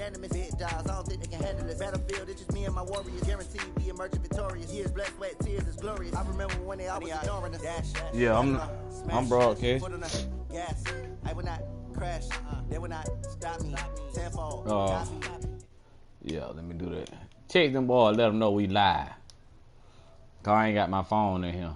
unanimous. Big jobs, I don't think they can handle this. Battlefield, it's just me and my warriors. Guaranteed we emerge victorious. Years, blood, sweat, tears, is glorious. I remember when they always ignoring us. Yeah, I'm broadcast. Gas, I will not crash. They will not stop me. Tenfold. Yeah, let me do that. Check them boys, let them know we live. Cause I ain't got my phone in here.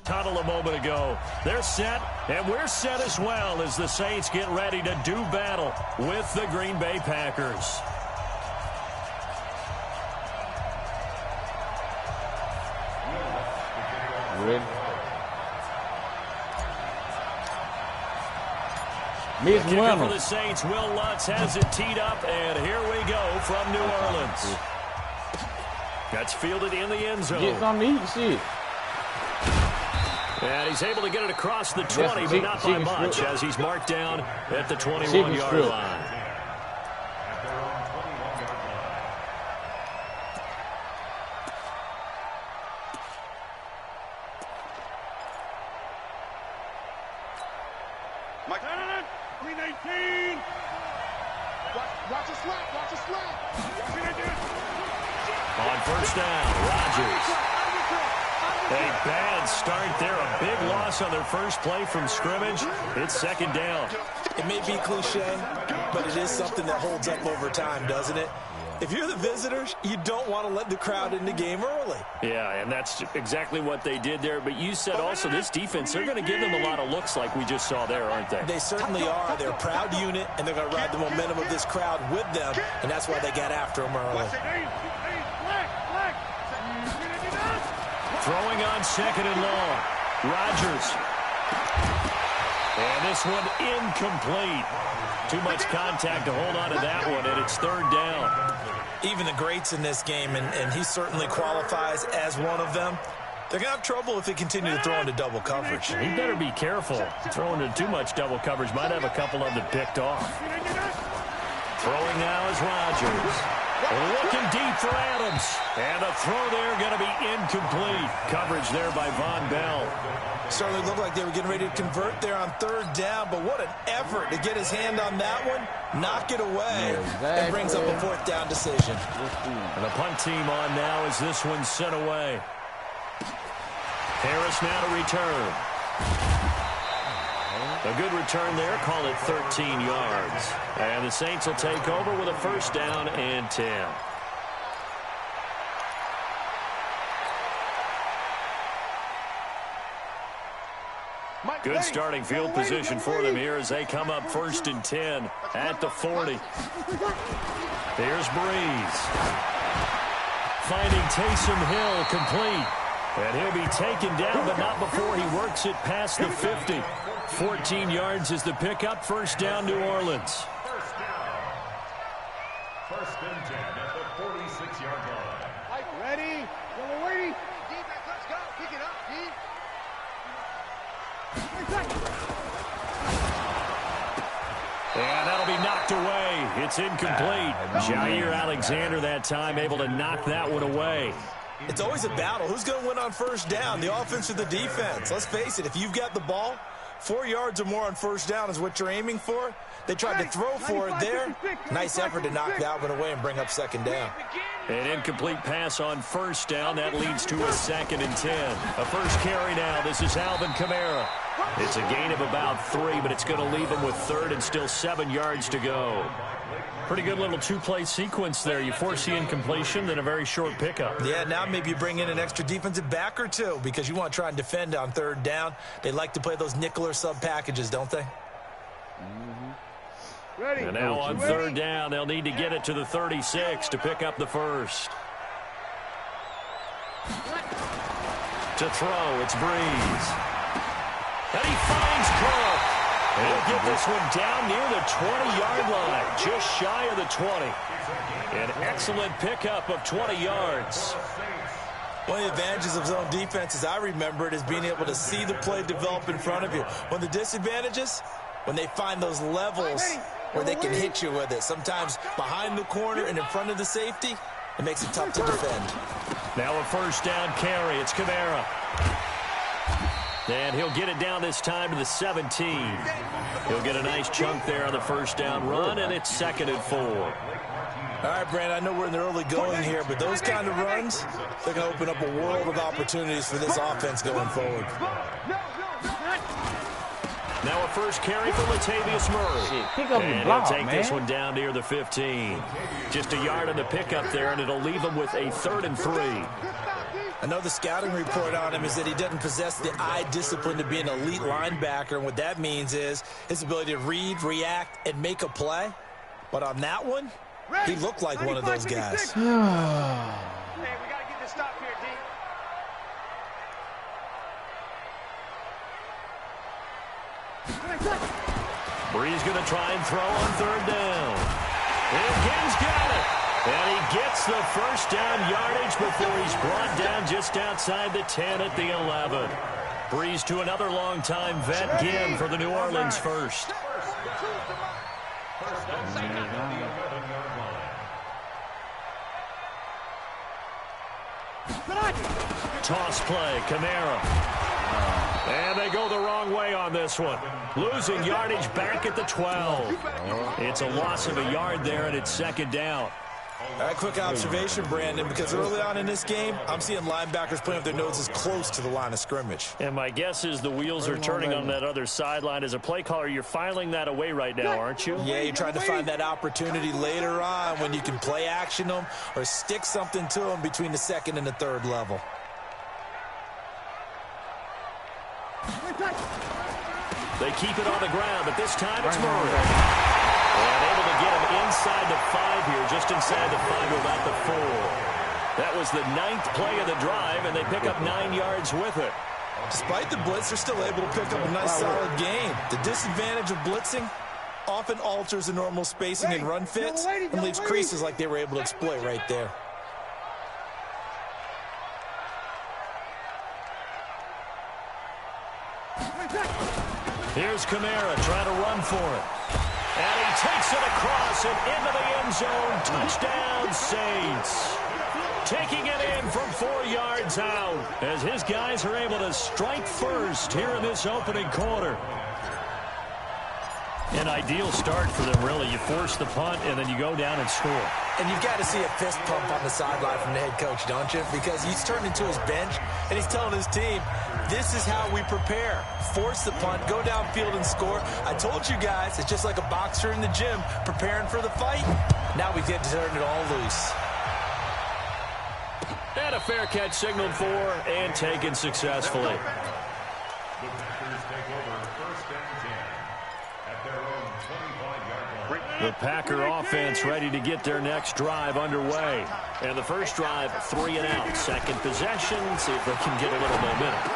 Tunnel a moment ago. They're set, and we're set as well as the Saints get ready to do battle with the Green Bay Packers. Ready? Miss Kicker for the Saints, Will Lutz has it teed up, and here we go from New Orleans. That's fielded in the end zone. Get something to eat, shit. And he's able to get it across the 20, but not by much, as he's marked down at the 21-yard line. On first down, Rodgers. A bad start there, a big loss on their first play from scrimmage. It's second down. It may be cliche, but it is something that holds up over time, doesn't it? If you're the visitors, you don't want to let the crowd in the game early. Yeah, and that's exactly what they did there. But you said also this defense, they're going to give them a lot of looks like we just saw there, aren't they? They certainly are. They're a proud unit, and they're going to ride the momentum of this crowd with them, and that's why they got after them early. Throwing on second and long. Rodgers. And this one incomplete. Too much contact to hold on to that one, and it's third down. Even the greats in this game, and he certainly qualifies as one of them, they're going to have trouble if they continue to throw into double coverage. He better be careful. Throwing into too much double coverage might have a couple of them picked off. Throwing now is Rodgers. Looking deep for Adams. And the throw there going to be incomplete. Coverage there by Von Bell. Certainly looked like they were getting ready to convert there on third down, but what an effort to get his hand on that one, knock it away, and brings up a fourth down decision. And the punt team on now as this one's sent away. Harris now to return. A good return there, call it 13 yards. And the Saints will take over with a first down and 10. Good starting field position for them here as they come up first and 10 at the 40. Here's Breeze. Finding Taysom Hill complete. And he'll be taken down, but not before he works it past the 50. 14 yards is the pickup. First down, New Orleans. First and 10 at the 46-yard line. Mike, ready? Go away. Defense, let's go. Pick it up, D. And that'll be knocked away. It's incomplete. Jair Alexander that time able to knock that one away. It's always a battle. Who's going to win on first down, the offense or the defense? Let's face it, if you've got the ball, 4 yards or more on first down is what you're aiming for. They tried to throw for it there. Nice effort to knock that one away and bring up second down. An incomplete pass on first down. That leads to a second and 10. A first carry now. This is Alvin Kamara. It's a gain of about 3, but it's going to leave him with third and still 7 yards to go. Pretty good little two-play sequence there. You force the incompletion, then a very short pickup. Yeah, now maybe you bring in an extra defensive back or two because you want to try and defend on third down. They like to play those nickel or sub packages, don't they? Ready. And now on third down, they'll need to get it to the 36 to pick up the first. To throw, it's Breeze. And he finds Cook. He'll get this one down near the 20-yard line, just shy of the 20. An excellent pickup of 20 yards. One of the advantages of zone defense, as I remember it, is being able to see the play develop in front of you. One of the disadvantages, when they find those levels where they can hit you with it. Sometimes behind the corner and in front of the safety, it makes it tough to defend. Now a first down carry. It's Kamara. And he'll get it down this time to the 17. He'll get a nice chunk there on the first down run, and it's 2nd and 4. All right, Brandon, I know we're in the early going here, but those kind of runs, they're going to open up a world of opportunities for this offense going forward. Now a first carry for Latavius Murray. Pick up the block, he'll take man. this one down near the 15. Just a yard on the pickup there, and it'll leave him with a 3rd and 3. I know the scouting report on him is that he doesn't possess the eye discipline to be an elite linebacker, and what that means is his ability to read, react, and make a play. But on that one, he looked like one of those guys. Hey, we got to get this stop here, D. Bree's going to try and throw on 3rd down. And Gibbs got it. And he gets the first down yardage before he's brought down just outside the 10 at the 11. Breeze to another long-time vet, Ginn, for the New Orleans first. Toss play, Kamara. And they go the wrong way on this one. Losing yardage back at the 12. It's a loss of a yard there, and it's 2nd down. All right, quick observation, Brandon, because early on in this game, I'm seeing linebackers playing with their noses close to the line of scrimmage. And my guess is the wheels are turning on that other sideline. As a play caller, you're filing that away right now, aren't you? Yeah, you're trying to find that opportunity later on when you can play action them or stick something to them between the 2nd and the 3rd level. They keep it on the ground, but this time it's Murray. And able to get him inside the 5 here, just inside the 5 to about the 4. That was the 9th play of the drive, and they pick up 9 yards with it. Despite the blitz, they're still able to pick up a nice solid gain. The disadvantage of blitzing often alters the normal spacing and run fits and leaves creases like they were able to exploit right there. Here's Kamara trying to run for it. And he takes it across and into the end zone. Touchdown, Saints. Taking it in from 4 yards out as his guys are able to strike first here in this opening quarter. An ideal start for them, really. You force the punt, and then you go down and score. And you've got to see a fist pump on the sideline from the head coach, don't you? Because he's turned into his bench, and he's telling his team, this is how we prepare. Force the punt, go downfield and score. I told you guys, it's just like a boxer in the gym preparing for the fight. Now we get to turn it all loose. And a fair catch signaled for and taken successfully. The Packers take over 1st and 10 at their own 25-yard line. The Packer offense ready to get their next drive underway. And the first drive, 3 and out. Second possession, see if they can get a little momentum.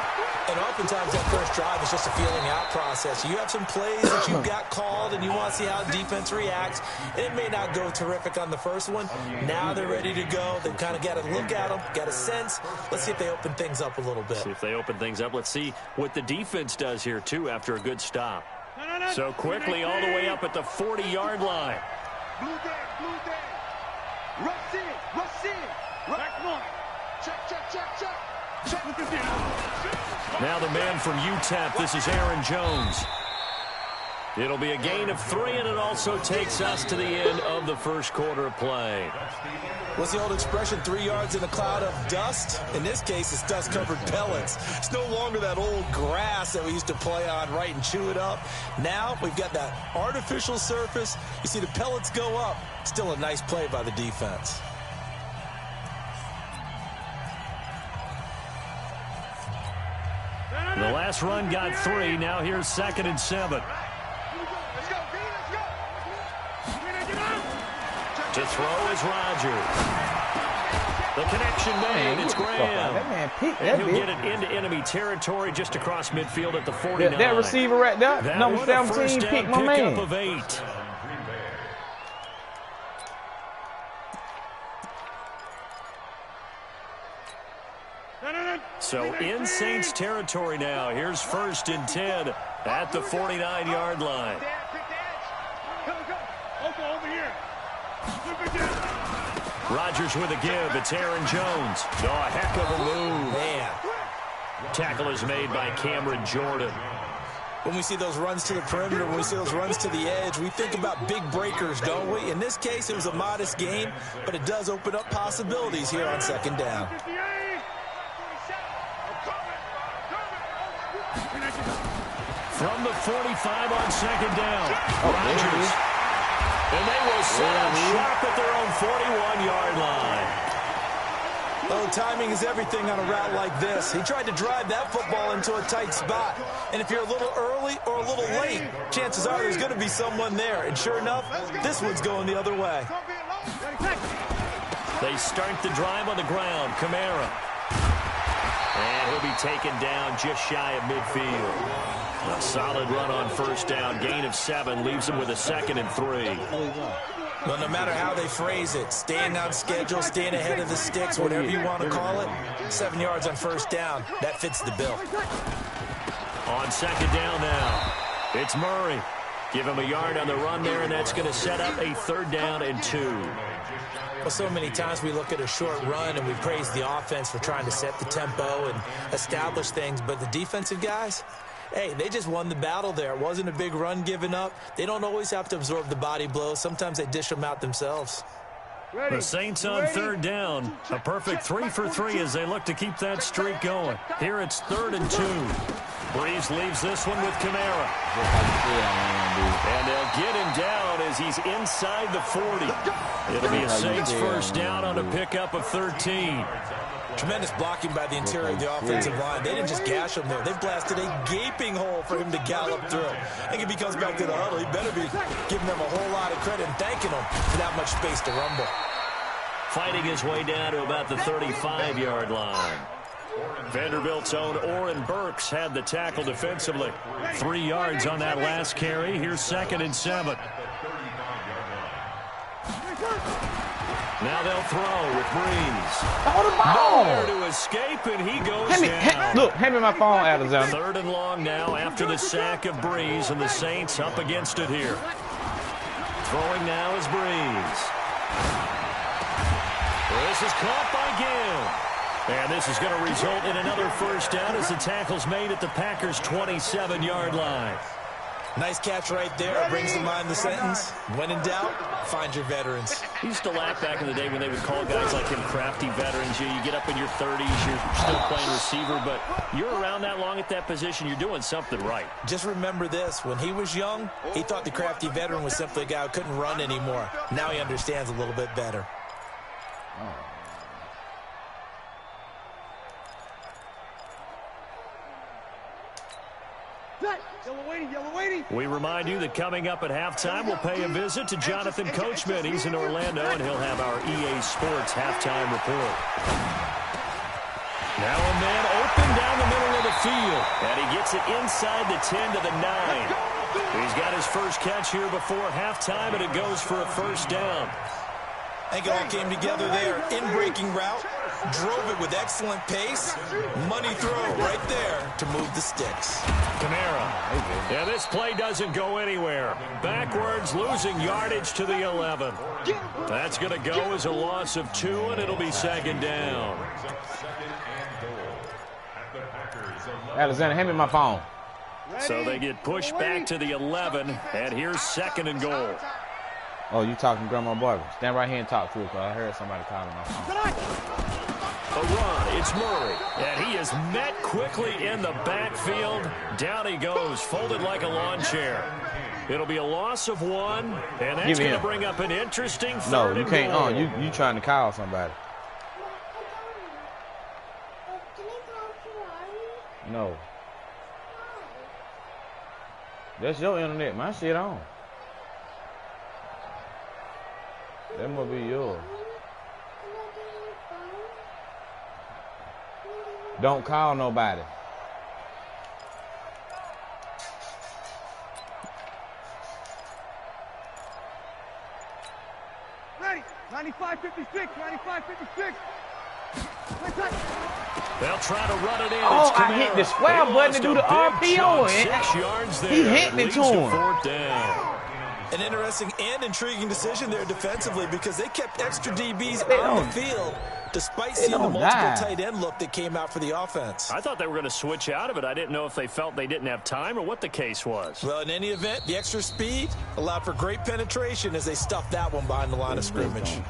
And oftentimes that first drive is just a feeling out process. You have some plays that you've got called and you want to see how defense reacts. And it may not go terrific on the first one. Now they're ready to go. They've kind of got to look at them, got a sense. Let's see if they open things up a little bit. See if they open things up. Let's see what the defense does here, too, after a good stop. So quickly all the way up at the 40-yard line. Blue day. Rush in. Back one. Check. Now the man from UTEP, this is Aaron Jones. It'll be a gain of 3, and it also takes us to the end of the first quarter of play. What's the old expression, 3 yards in a cloud of dust? In this case, it's dust-covered pellets. It's no longer that old grass that we used to play on, right, and chew it up. Now we've got that artificial surface. You see the pellets go up. Still a nice play by the defense. The last run got 3. Now here's 2nd and 7. To throw is Rodgers. The connection made. It's Graham. That man peeked And that he'll bit. get it into enemy territory just across midfield at the 49. That receiver right there, That number one, a 17, first down picked my pickup man. of 8. So in Saints territory now. Here's 1st and 10 at the 49-yard line. Rodgers with a give. It's Aaron Jones. Oh, a heck of a move. Man. Tackle is made by Cameron Jordan. When we see those runs to the perimeter, when we see those runs to the edge, we think about big breakers, don't we? In this case, it was a modest gain, but it does open up possibilities here on 2nd down. From the 45 on 2nd down. Rodgers. And they will set up shop at their own 41-yard line. Oh, timing is everything on a route like this. He tried to drive that football into a tight spot. And if you're a little early or a little late, chances are there's going to be someone there. And sure enough, this one's going the other way. They start the drive on the ground. Kamara. And he'll be taken down just shy of midfield. A solid run on 1st down. Gain of 7 leaves him with a 2nd and 3. Well, no matter how they phrase it, staying on schedule, staying ahead of the sticks, whatever you want to call it, 7 yards on 1st down, that fits the bill. On 2nd down now, it's Murray. Give him a yard on the run there, and that's going to set up a 3rd down and 2. Well, so many times we look at a short run and we praise the offense for trying to set the tempo and establish things, but the defensive guys, hey, they just won the battle there. It wasn't a big run given up. They don't always have to absorb the body blows. Sometimes they dish them out themselves. The Saints on 3rd down. A perfect 3 for 3 as they look to keep that streak going. Here it's 3rd and 2. Breeze leaves this one with Kamara. And they'll get him down as he's inside the 40. It'll be a Saints 1st down on a pickup of 13. Tremendous blocking by the interior of the offensive line. They didn't just gash him there. They blasted a gaping hole for him to gallop through. I think if he comes back to the huddle, he better be giving them a whole lot of credit and thanking them for that much space to rumble. Fighting his way down to about the 35-yard line. Vanderbilt's own Oren Burks had the tackle defensively. 3 yards on that last carry. Here's 2nd and 7. Now they'll throw with Breeze. Nowhere to escape, and he goes down. Look, hand me my phone, Arizona. 3rd and long now after the sack of Breeze, and the Saints up against it here. Throwing now is Breeze. This is caught by Gill. And this is going to result in another 1st down as the tackle's made at the Packers' 27-yard line. Nice catch right there. Brings to mind the sentence, when in doubt, find your veterans. He used to laugh back in the day when they would call guys like him crafty veterans. You get up in your 30s, you're still playing receiver, but you're around that long at that position, you're doing something right. Just remember this. When he was young, he thought the crafty veteran was simply a guy who couldn't run anymore. Now he understands a little bit better. We remind you that coming up at halftime, we'll pay a visit to Jonathan Coachman. He's in Orlando, and he'll have our EA Sports halftime report. Now a man open down the middle of the field, and he gets it inside the 10 to the 9. He's got his first catch here before halftime, and it goes for a 1st down. I think it all came together there. In-breaking route, drove it with excellent pace. Money throw right there to move the sticks. Kamara. Yeah, this play doesn't go anywhere. Backwards, losing yardage to the 11. That's going to go as a loss of 2, and it'll be 2nd down. Alexander, hand me my phone. So they get pushed back to the 11, and here's 2nd and goal. Oh, you talking to Grandma Barbara. Stand right here and talk to her, because I heard somebody calling my phone. A run, it's Murray, and he is met quickly in the backfield. Down he goes, folded like a lawn chair. It'll be a loss of 1, and that's going to bring up an interesting 3rd No, you can't. goal. You trying to call somebody. No. That's your internet. My shit on. That must be yours. Don't call nobody. Ready. 95-56. 95-56. They'll try to run it in. Oh, It's I hit the square button to do the RPO. 6 yards there. He hitting it to him. 4th down. An interesting and intriguing decision there defensively because they kept extra DBs on the field despite seeing the multiple tight end look that came out for the offense. I thought they were going to switch out of it. I didn't know if they felt they didn't have time or what the case was. Well, in any event, the extra speed allowed for great penetration as they stuffed that one behind the line of scrimmage.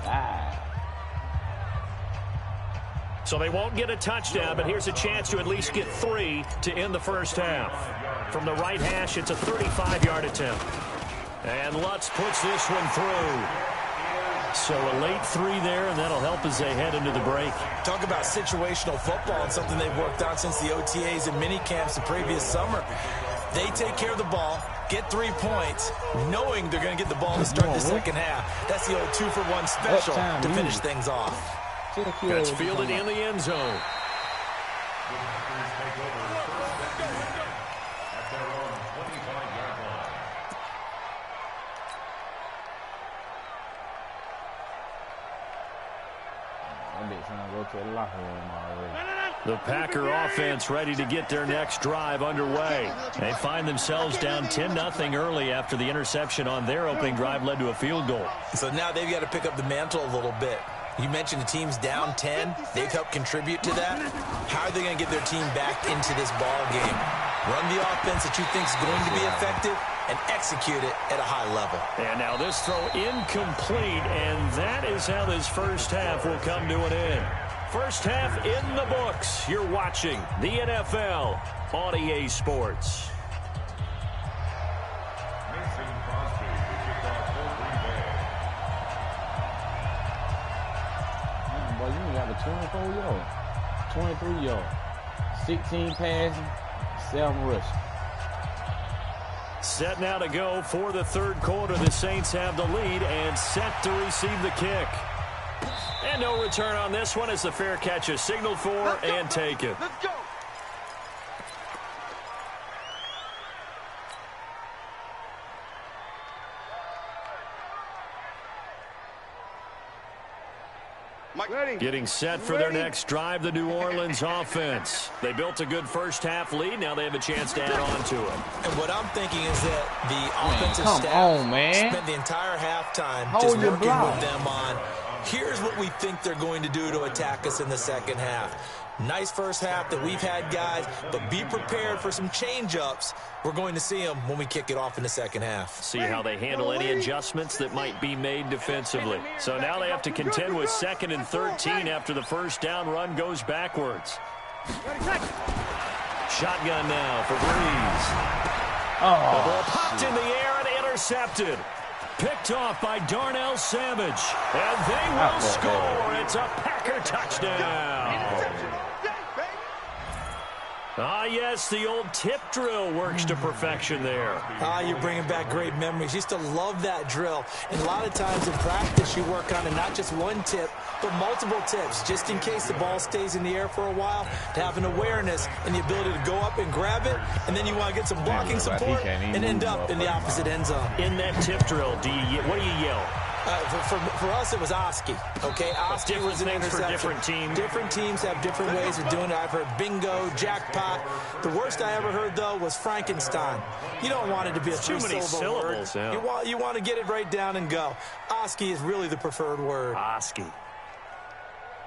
So they won't get a touchdown, but here's a chance to at least get 3 to end the first half. From the right hash, it's a 35-yard attempt. And Lutz puts this one through. So a late 3 there, and that'll help as they head into the break. Talk about situational football and something they've worked on since the OTAs and mini camps the previous summer. They take care of the ball, get 3 points, knowing they're going to get the ball to start the second half. That's the old 2-for-1 special to finish things off. Gets fielded in the end zone. The Packer offense ready to get their next drive underway. They find themselves down 10-0 early after the interception on their opening drive led to a field goal. So now they've got to pick up the mantle a little bit. You mentioned the team's down 10. They've helped contribute to that. How are they going to get their team back into this ball game? Run the offense that you think is going to be effective and execute it at a high level. And now this throw incomplete, and that is how this first half will come to an end. First half in the books. You're watching the NFL on EA Sports. Boy, you got a 24-yard, 23-yard, 16 passing, 7 rushing. Set now to go for the third quarter. The Saints have the lead and set to receive the kick. And no return on this one as the fair catch is signaled for and taken. Let's go. Getting set for their next drive, the New Orleans offense. They built a good first half lead. Now they have a chance to add on to it. And what I'm thinking is that the offensive staff spent the entire halftime just working with them on, here's what we think they're going to do to attack us in the second half. Nice first half that we've had, guys, but be prepared for some change-ups. We're going to see them when we kick it off in the second half. See how they handle any adjustments that might be made defensively. So now they have to contend with 2nd and 13 after the first down run goes backwards. Shotgun now for Breeze. The ball popped in the air and intercepted. Picked off by Darnell Savage. And they will score. It's a Packer touchdown. Ah, yes, the old tip drill works to perfection there. Ah, you're bringing back great memories. Used to love that drill. And a lot of times in practice, you work on it, not just one tip, but multiple tips, just in case the ball stays in the air for a while, to have an awareness and the ability to go up and grab it, and then you want to get some blocking support and end up in the opposite end zone. In that tip drill, what do you yell? For us, it was Oski. Okay, Oski was an interception. For different teams. Different teams have different ways of doing it. I've heard bingo, jackpot. The worst I ever heard, though, was Frankenstein. You don't want it to be a three-syllable word. Yeah. You want to get it right down and go. Oski is really the preferred word. Oski.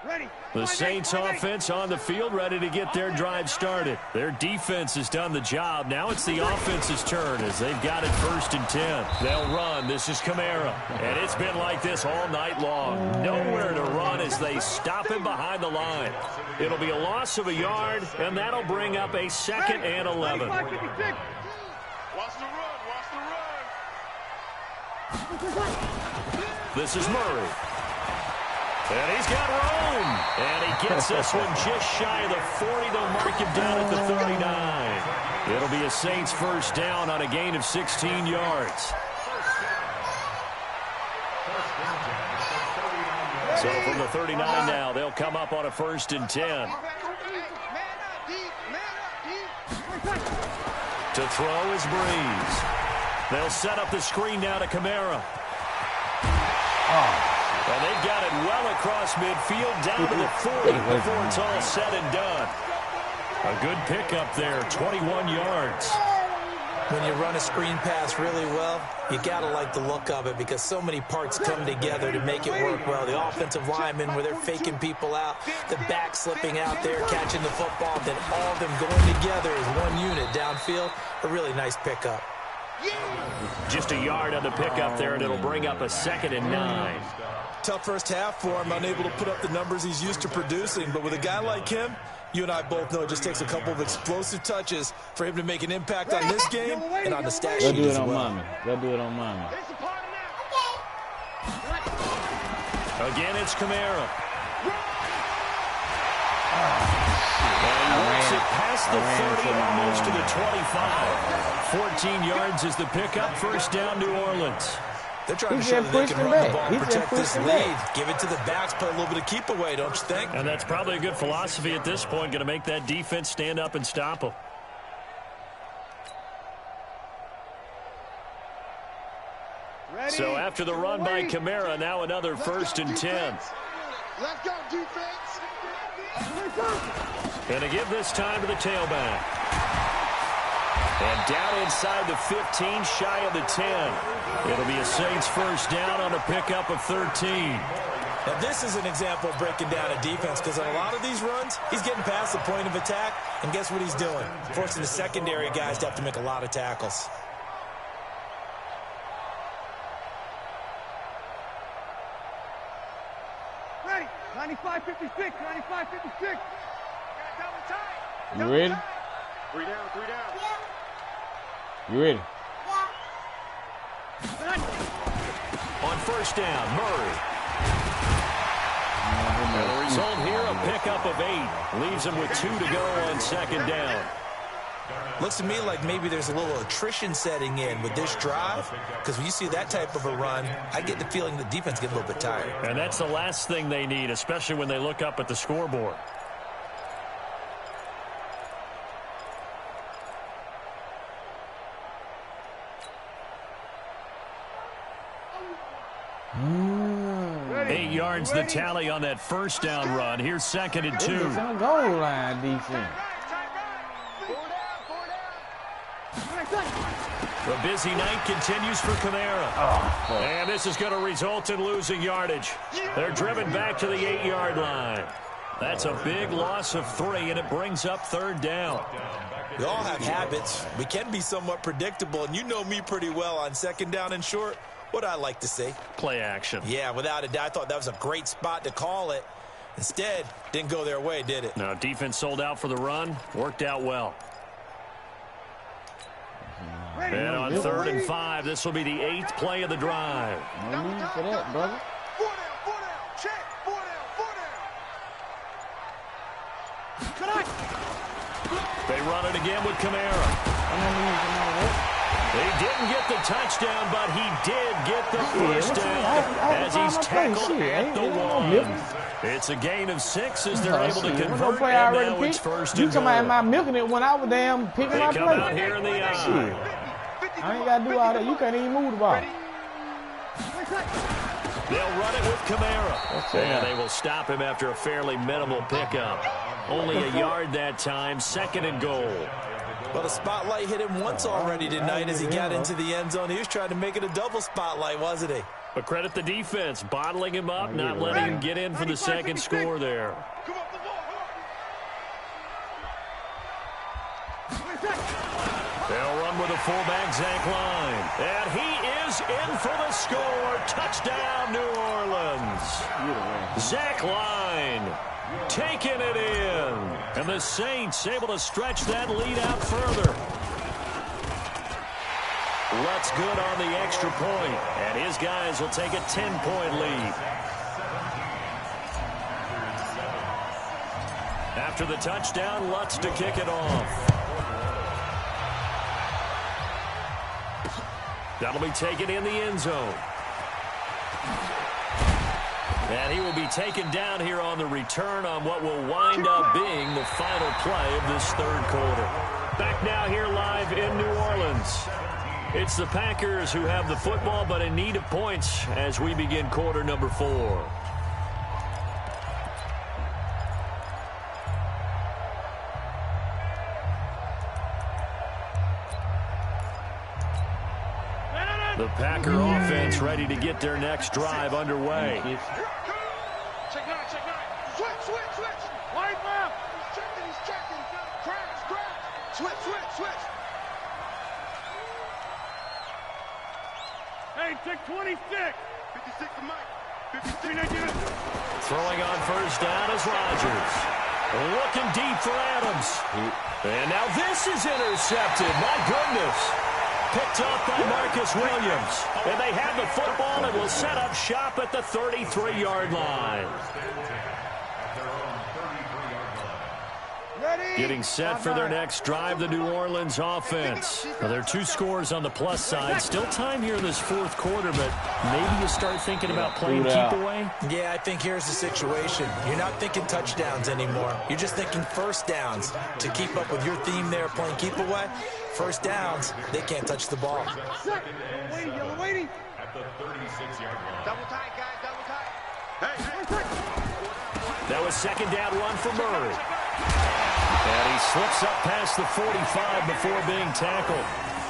Ready. The Saints offense on the field, ready to get their drive started. Their defense has done the job. Now it's the offense's turn as they've got it 1st and 10. They'll run. This is Kamara. And it's been like this all night long. Nowhere to run as they stop him behind the line. It'll be a loss of a yard, and that'll bring up a 2nd and 11. Watch the run. Watch the run. This is Murray. And he's got room. And he gets this one just shy of the 40. They'll mark him down at the 39. It'll be a Saints first down on a gain of 16 yards. So from the 39 now, they'll come up on a 1st and 10. To throw is Breeze. They'll set up the screen now to Kamara. And they've got it well across midfield, down to the 40 before it's all said and done. A good pickup there, 21 yards. When you run a screen pass really well, you got to like the look of it because so many parts come together to make it work well. The offensive linemen, where they're faking people out, the back slipping out there, catching the football, then all of them going together as one unit downfield. A really nice pickup. Just a yard on the pickup there, and it'll bring up a 2nd and 9. Tough first half for him, unable to put up the numbers he's used to producing. But with a guy like him, you and I both know it just takes a couple of explosive touches for him to make an impact on this game and on the stat sheet as well. They'll do it on mommy. Again, it's Kamara. And he works it past the 30, almost to the 25. 14 yards is the pickup. First down, New Orleans. They're trying to show that they can run the ball and protect this lead. Give it to the backs, play a little bit of keep away, don't you think? And that's probably a good philosophy at this point, going to make that defense stand up and stop them. So after the run by Kamara, now another 1st and 10. Let's go, defense. And to give this time to the tailback. And down inside the 15, shy of the 10. It'll be a Saints first down on a pickup of 13. Now, this is an example of breaking down a defense because on a lot of these runs, he's getting past the point of attack, and guess what he's doing? Forcing the secondary guys to have to make a lot of tackles. Ready. 95-56. 95-56. You ready? 3 down. 3 down. You ready? On first down, Murray. And the result here, a pickup of 8. Leaves him with 2 to go on 2nd down. Looks to me like maybe there's a little attrition setting in with this drive, because when you see that type of a run, I get the feeling the defense gets a little bit tired. And that's the last thing they need, especially when they look up at the scoreboard. Eight yards the tally on that first down run. Here's 2nd and 2. It's on goal line defense. The busy night continues for Kamara. And this is going to result in losing yardage. They're driven back to the 8-yard line. That's a big loss of 3, and it brings up 3rd down. We all have habits. We can be somewhat predictable, and you know me pretty well on 2nd down and short. What I like to say? Play action. Yeah, without a doubt. I thought that was a great spot to call it. Instead, didn't go their way, did it? No, defense sold out for the run. Worked out well. And on 3rd and 5, this will be the 8th play of the drive. No need for that, brother. 4 down. Check. 4 down. They run it again with Kamara. They didn't get the touchdown, but he did get the first down as he's tackled at the 1. It's a gain of 6 as they're able to convert, and now it's 1st and goal. You talking about am I milking it when I was damn picking my play? They come out here in the eye. I ain't got to do all that. You can't even move the ball. They'll run it with Kamara. And they will stop him after a fairly minimal pickup. Only a yard that time, 2nd and goal. Well, the spotlight hit him once already tonight as he got into the end zone. He was trying to make it a double spotlight, wasn't he? But credit the defense, bottling him up, not letting him get in for the 2nd score there. They'll run with a fullback, Zach Line. And he is in for the score. Touchdown, New Orleans. Zach Line taking it in. And the Saints able to stretch that lead out further. Lutz good on the extra point, and his guys will take a 10-point lead. After the touchdown, Lutz to kick it off. That'll be taken in the end zone. And he will be taken down here on the return on what will wind up being the final play of this 3rd quarter. Back now here live in New Orleans. It's the Packers who have the football, but in need of points as we begin quarter number 4. The Packer offense ready to get their next drive underway. Check 9, check 9. Switch. Wide left. He's checking. Crash. Switch. Hey, check 26. 56 to Mike. 53. Throwing on first down is Rodgers. Looking deep for Adams. And now this is intercepted. My goodness. Picked off by Marcus Williams. And they have the football and will set up shop at the 33-yard line. Getting set for their next drive, the New Orleans offense. Now, there are 2 scores on the plus side. Still time here in this 4th quarter, but maybe you start thinking about playing keep away? Yeah, I think here's the situation. You're not thinking touchdowns anymore. You're just thinking first downs. To keep up with your theme there, playing keep away, first downs, they can't touch the ball. Waiting. At the 36-yard line. Double tight, guys, double tight. Hey. That was second down run for Murray. And he slips up past the 45 before being tackled.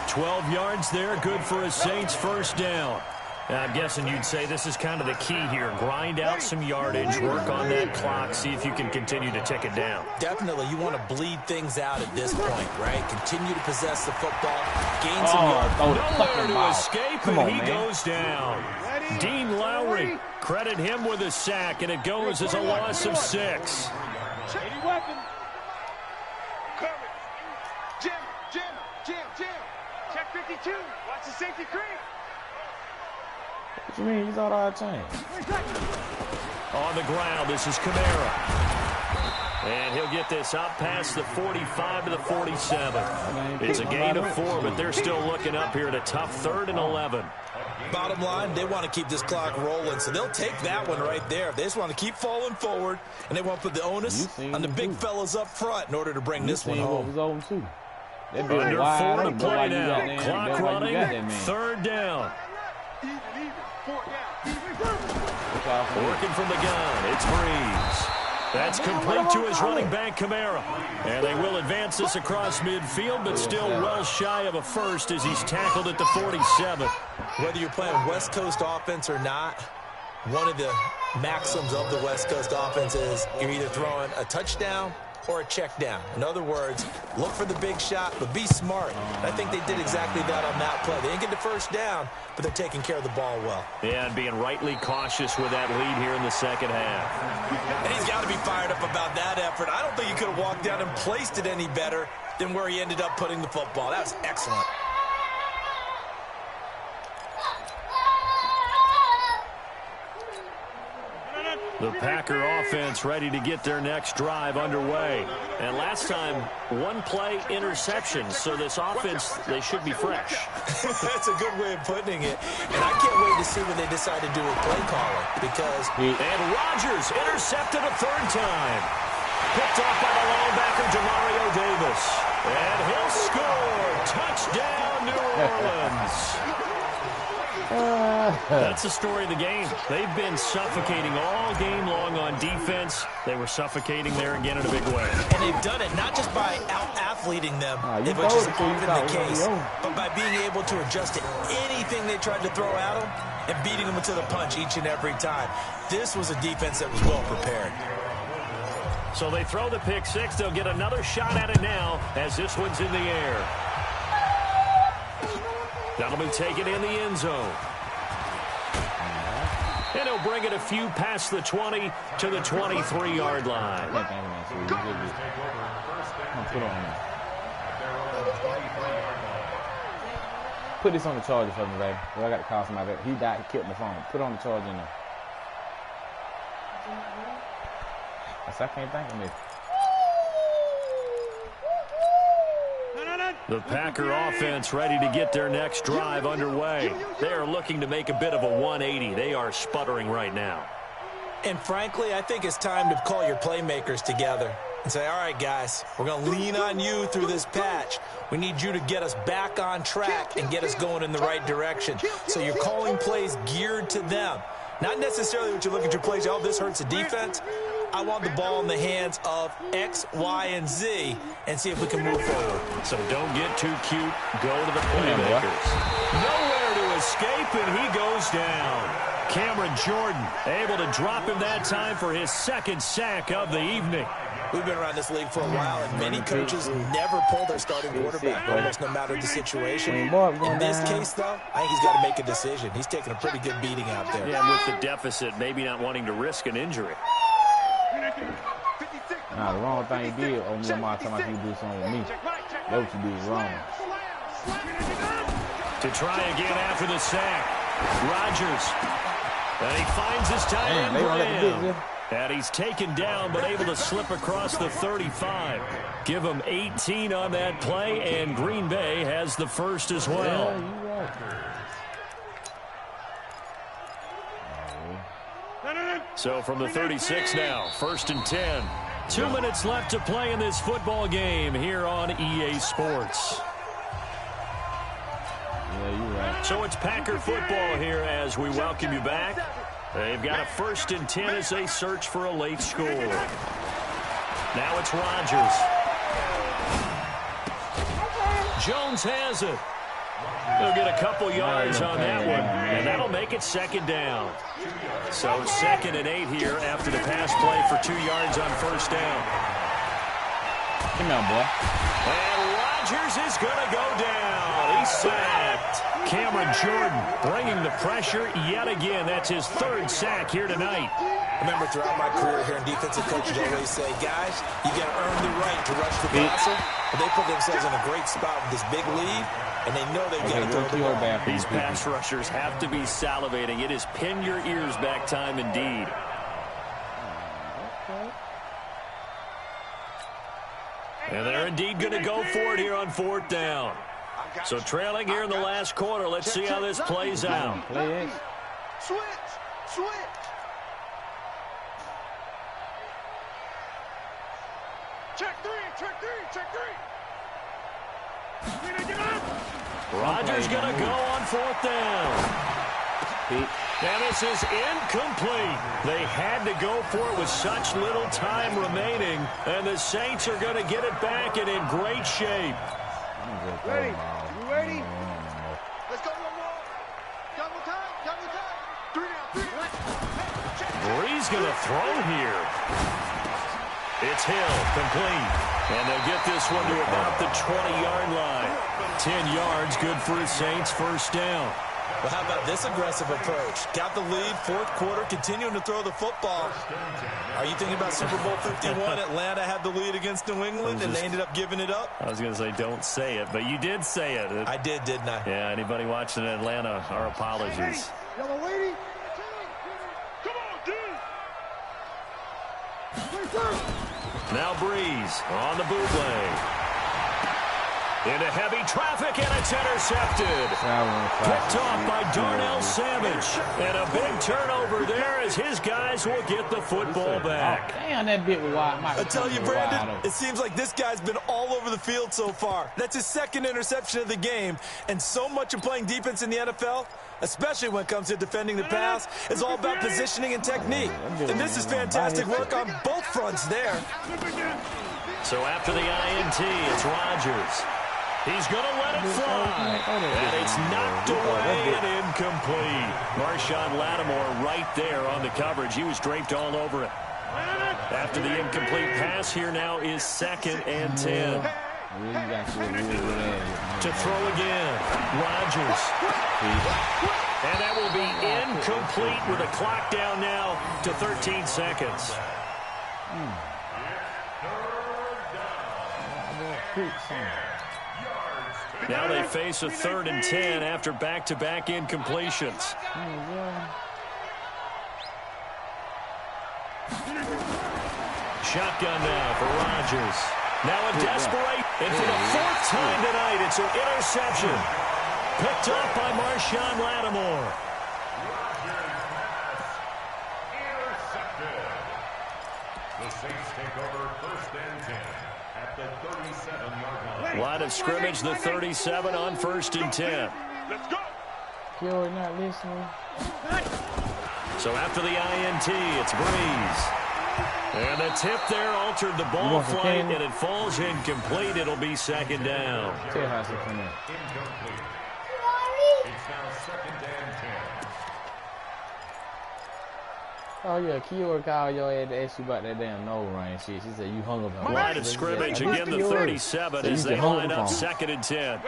12 yards there, good for a Saints first down. Now, I'm guessing you'd say this is kind of the key here. Grind out some yardage, work on that clock, see if you can continue to tick it down. Definitely, you want to bleed things out at this point, right? Continue to possess the football, gain some yards. Nowhere to escape, and he goes down. Dean Lowry, credit him with a sack, and it goes as a loss of 6. Any weapon. Cover. Jim. Check 52. Watch the safety creep. What you mean? You thought I'd change? On the ground, this is Kamara. And he'll get this up past the 45 to the 47. It's a gain of 4, but they're still looking up here at a tough 3rd and 11. Bottom line, they want to keep this clock rolling, so they'll take that one right there. They just want to keep falling forward, and they want to put the onus on the big fellas up front in order to bring this one home. Under 4 to play now. Clock running. 3rd down. Working from the gun, it's Breeze. That's complete to his running back, Kamara. And they will advance this across midfield, but still well shy of a first as he's tackled at the 47. Whether you're playing West Coast offense or not, one of the maxims of the West Coast offense is you're either throwing a touchdown or a check down. In other words, look for the big shot, but be smart. And I think they did exactly that on that play. They didn't get the first down, but they're taking care of the ball well. Yeah, and being rightly cautious with that lead here in the second half. And he's got to be fired up about that effort. I don't think he could have walked down and placed it any better than where he ended up putting the football. That was excellent. The Packer offense ready to get their next drive underway. And last time, 1 play interception. So this offense, they should be fresh. That's a good way of putting it. And I can't wait to see what they decide to do with play calling. Because... And Rodgers intercepted a 3rd time. Picked off by the linebacker, Demario Davis. And he'll score. Touchdown, New Orleans. That's the story of the game. They've been suffocating all game long on defense. They were suffocating there again in a big way. And they've done it not just by out-athleting them, which is often the case, but by being able to adjust to anything they tried to throw at them and beating them to the punch each and every time. This was a defense that was well prepared. So they throw the pick 6. They'll get another shot at it now as this one's in the air. That'll be taken in the end zone. And he'll bring it a few past the 20 to the 23-yard line. Put this on the charger for me, baby. I got to call somebody. He died. He killed my phone. Put it on the charger in there. I can't think of it. The Packer offense ready to get their next drive underway. They are looking to make a bit of a 180. They are sputtering right now. And frankly, I think it's time to call your playmakers together. and say, all right, guys, we're going to lean on you through this patch. We need you to get us back on track and get us going in the right direction. So you're calling plays geared to them. Not necessarily what you look at your plays, oh, this hurts the defense. I want the ball in the hands of X, Y, and Z and see if we can move forward. So don't get too cute. Go to the playmakers. Nowhere to escape, and he goes down. Cameron Jordan able to drop him that time for his second sack of the evening. We've been around this league for a while, and many coaches never pull their starting quarterback, almost no matter the situation. In this case, though, I think he's got to make a decision. He's taking a pretty good beating out there. Yeah, with the deficit, maybe not wanting to risk an injury. Nah, the wrong thing you did, oh, me my time you do something with me. That's what you do wrong. To try again after the sack. Rodgers. And he finds his tight end, Graham. And he's taken down, but able to slip across the 35. Give him 18 on that play, and Green Bay has the first as well. So from the 36 now, 1st and 10. 2 minutes left to play in this football game here on EA Sports. Yeah, you're right. So it's Packer football here as we welcome you back. They've got a 1st and 10 as they search for a late score. Now it's Rodgers. Jones has it. They'll get a couple yards on that one, and that'll make it 2nd down. So 2nd and 8 here after the pass play for 2 yards on 1st down. Come on, boy. And Rodgers is going to go down. He's sacked. Cameron Jordan bringing the pressure yet again. That's his 3rd sack here tonight. Remember, throughout my career here in defensive coaches always say, guys, you got to earn the right to rush the passer. But they put themselves in a great spot with this big lead, and they know they've got to throw the ball. These pass rushers have to be salivating. It is pin your ears back time indeed. And they're indeed going to go for it here on 4th down. So trailing here in the last quarter. Let's see how this plays out. Switch. Check three. Rodgers going to go on 4th down. And this is incomplete. They had to go for it with such little time remaining. And the Saints are going to get it back and in great shape. Ready? You ready? Let's go one more. Double time. 3 down. Bree's going to throw here. It's Hill, complete. And they'll get this one to about the 20-yard line. 10 yards, good for the Saints, 1st down. Well, how about this aggressive approach? Got the lead, 4th quarter, continuing to throw the football. Are you thinking about Super Bowl 51? Atlanta had the lead against New England, and they ended up giving it up? I was going to say, don't say it, but you did say it. I did, didn't I? Yeah, anybody watching in Atlanta, our apologies. Yellow lady. Come on, dude. Now Breeze on the bootleg. Into heavy traffic, and it's intercepted. Picked off by Darnell Savage. And a big turnover there as his guys will get the football back. Damn, that bit was wild. I tell you, Brandon, it seems like this guy's been all over the field so far. That's his 2nd interception of the game. And so much of playing defense in the NFL, especially when it comes to defending the pass, is all about positioning and technique. And this is fantastic work on both fronts there. So after the INT, it's Rodgers. He's going to let it fly. And it's knocked away and incomplete. Marshawn Lattimore right there on the coverage. He was draped all over it. After the incomplete pass, here now is 2nd and 10. To throw again, Rodgers. And that will be incomplete with a clock down now to 13 seconds. Now they face a 3rd and 10 after back-to-back incompletions. Shotgun now for Rodgers. Now a desperate, and for the 4th time tonight, it's an interception. Picked off by Marshawn Lattimore. Saints take over 1st and 10 at the 37-yard line. Line of scrimmage, the 37 on 1st and 10. Let's go. You're not listening. So after the INT, it's Breeze. And the tip there altered the ball flight, and it falls incomplete. It'll be 2nd down. Tell how to come in. Incomplete. It's now 2nd and 10. Oh yeah, Kiora called your ass to ask you about that damn nose ring shit. She said you hung up on Line of scrimmage, again the 37 as they line up 2nd and 10.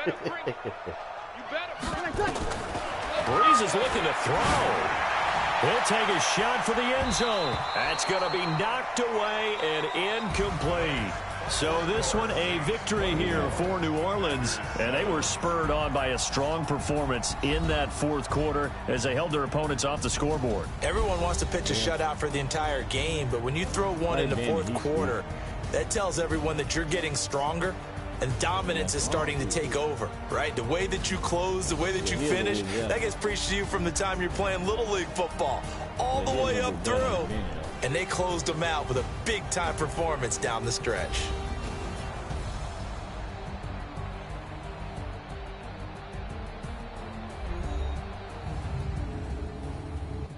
Breeze is looking to throw. He'll take a shot for the end zone. That's going to be knocked away and incomplete. So this one, a victory here for New Orleans. And they were spurred on by a strong performance in that 4th quarter as they held their opponents off the scoreboard. Everyone wants to pitch a shutout for the entire game, but when you throw one in the 4th quarter, that tells everyone that you're getting stronger and dominance is starting to take over, right? The way that you close, the way that you finish, that gets preached to you from the time you're playing Little League football all the way up through. And they closed them out with a big-time performance down the stretch.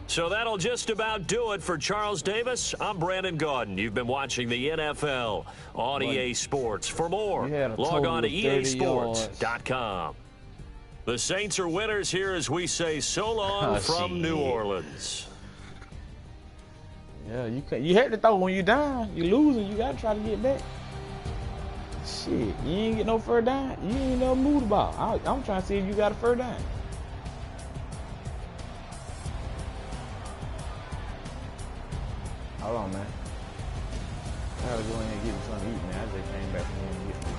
So that'll just about do it for Charles Davis. I'm Brandon Gaudin. You've been watching the NFL on EA Sports. For more, log on to easports.com. The Saints are winners here as we say so long from New Orleans. Yeah, you had to throw when you're down. You're losing. You got to try to get back. Shit, you ain't get no first down. You ain't never moved the ball. I'm trying to see if you got a first down. Hold on, man. I gotta go in here and get me something to eat, man. I just came back from here and get some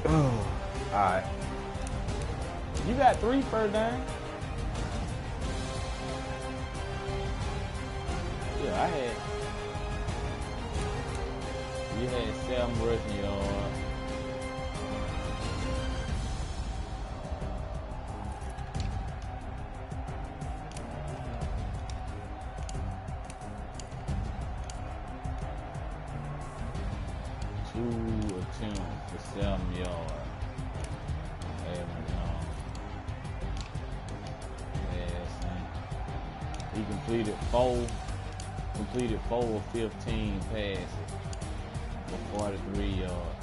coffee. Alright. You got 3 first down? Yeah, I had. You had 7 rushing yards. Attempts for 7 yards. He completed 4 of 15 passes for 43 yards.